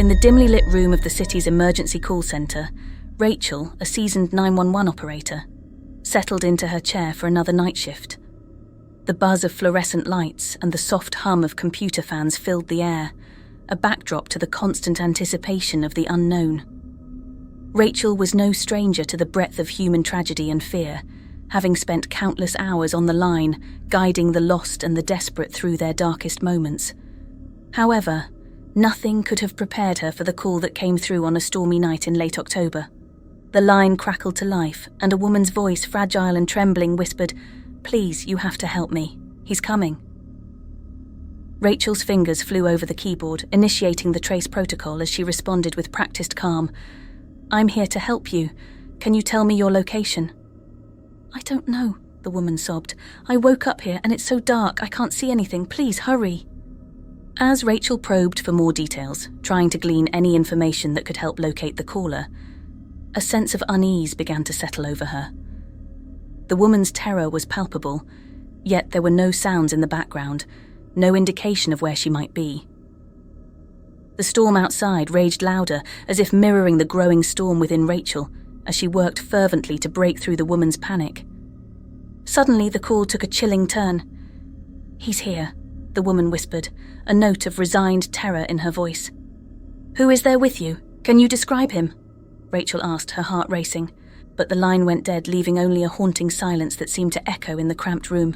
In the dimly lit room of the city's emergency call center, Rachel, a seasoned 911 operator, settled into her chair for another night shift. The buzz of fluorescent lights and the soft hum of computer fans filled the air, a backdrop to the constant anticipation of the unknown. Rachel was no stranger to the breadth of human tragedy and fear, having spent countless hours on the line, guiding the lost and the desperate through their darkest moments. However, nothing could have prepared her for the call that came through on a stormy night in late October. The line crackled to life, and a woman's voice, fragile and trembling, whispered, "Please, you have to help me. He's coming." Rachel's fingers flew over the keyboard, initiating the trace protocol as she responded with practiced calm. "I'm here to help you. Can you tell me your location?" "I don't know," the woman sobbed. "I woke up here and it's so dark, I can't see anything. Please, hurry." As Rachel probed for more details, trying to glean any information that could help locate the caller, a sense of unease began to settle over her. The woman's terror was palpable, yet there were no sounds in the background, no indication of where she might be. The storm outside raged louder, as if mirroring the growing storm within Rachel, as she worked fervently to break through the woman's panic. Suddenly, the call took a chilling turn. "He's here," the woman whispered, a note of resigned terror in her voice. "Who is there with you? Can you describe him?" Rachel asked, her heart racing, but the line went dead, leaving only a haunting silence that seemed to echo in the cramped room.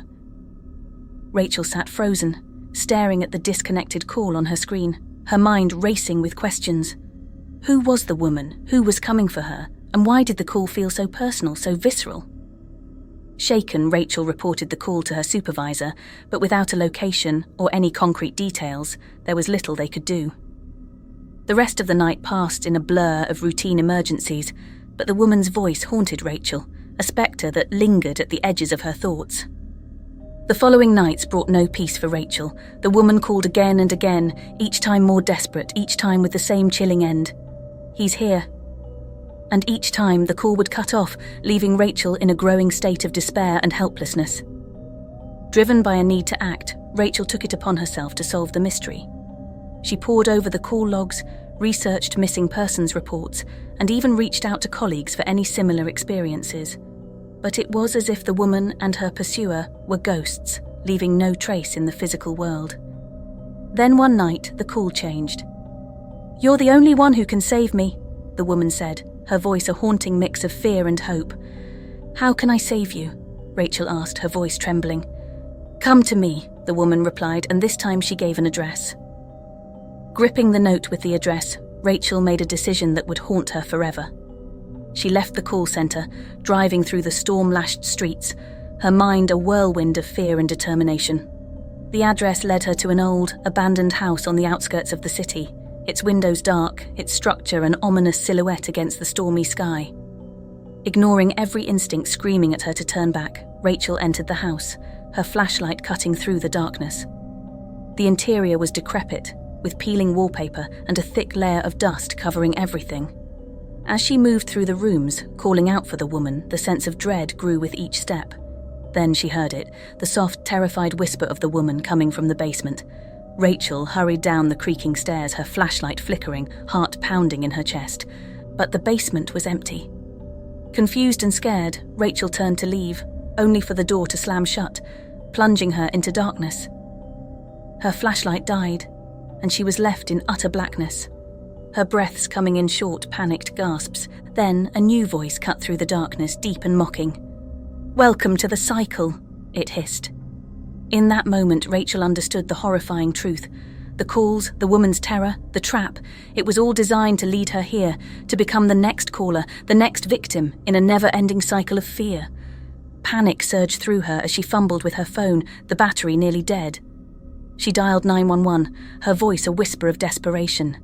Rachel sat frozen, staring at the disconnected call on her screen, her mind racing with questions. Who was the woman? Who was coming for her? And why did the call feel so personal, so visceral? Shaken, Rachel reported the call to her supervisor, but without a location or any concrete details, there was little they could do. The rest of the night passed in a blur of routine emergencies, but the woman's voice haunted Rachel, a spectre that lingered at the edges of her thoughts. The following nights brought no peace for Rachel. The woman called again and again, each time more desperate, each time with the same chilling end. "He's here." And each time the call would cut off, leaving Rachel in a growing state of despair and helplessness. Driven by a need to act, Rachel took it upon herself to solve the mystery. She pored over the call logs, researched missing persons reports, and even reached out to colleagues for any similar experiences. But it was as if the woman and her pursuer were ghosts, leaving no trace in the physical world. Then one night, the call changed. "You're the only one who can save me," the woman said, her voice a haunting mix of fear and hope. "How can I save you?" Rachel asked, her voice trembling. "Come to me," the woman replied, and this time she gave an address. Gripping the note with the address, Rachel made a decision that would haunt her forever. She left the call center, driving through the storm-lashed streets, her mind a whirlwind of fear and determination. The address led her to an old, abandoned house on the outskirts of the city, its windows dark, its structure an ominous silhouette against the stormy sky. Ignoring every instinct screaming at her to turn back, Rachel entered the house, her flashlight cutting through the darkness. The interior was decrepit, with peeling wallpaper and a thick layer of dust covering everything. As she moved through the rooms, calling out for the woman, the sense of dread grew with each step. Then she heard it, the soft, terrified whisper of the woman coming from the basement. Rachel hurried down the creaking stairs, her flashlight flickering, heart pounding in her chest. But the basement was empty. Confused and scared, Rachel turned to leave, only for the door to slam shut, plunging her into darkness. Her flashlight died, and she was left in utter blackness, her breaths coming in short, panicked gasps. Then a new voice cut through the darkness, deep and mocking. "Welcome to the cycle," it hissed. In that moment, Rachel understood the horrifying truth. The calls, the woman's terror, the trap, it was all designed to lead her here, to become the next caller, the next victim, in a never-ending cycle of fear. Panic surged through her as she fumbled with her phone, the battery nearly dead. She dialed 911, her voice a whisper of desperation.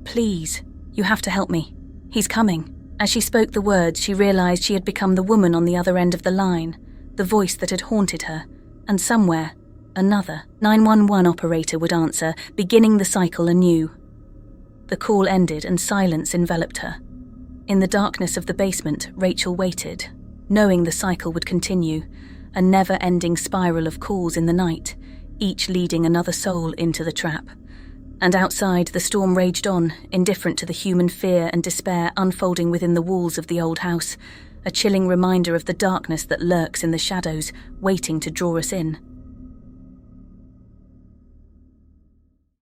"Please, you have to help me. He's coming." As she spoke the words, she realized she had become the woman on the other end of the line, the voice that had haunted her, and somewhere, another 911 operator would answer, beginning the cycle anew. The call ended and silence enveloped her. In the darkness of the basement, Rachel waited, knowing the cycle would continue, a never-ending spiral of calls in the night, each leading another soul into the trap. And outside, the storm raged on, indifferent to the human fear and despair unfolding within the walls of the old house, a chilling reminder of the darkness that lurks in the shadows, waiting to draw us in.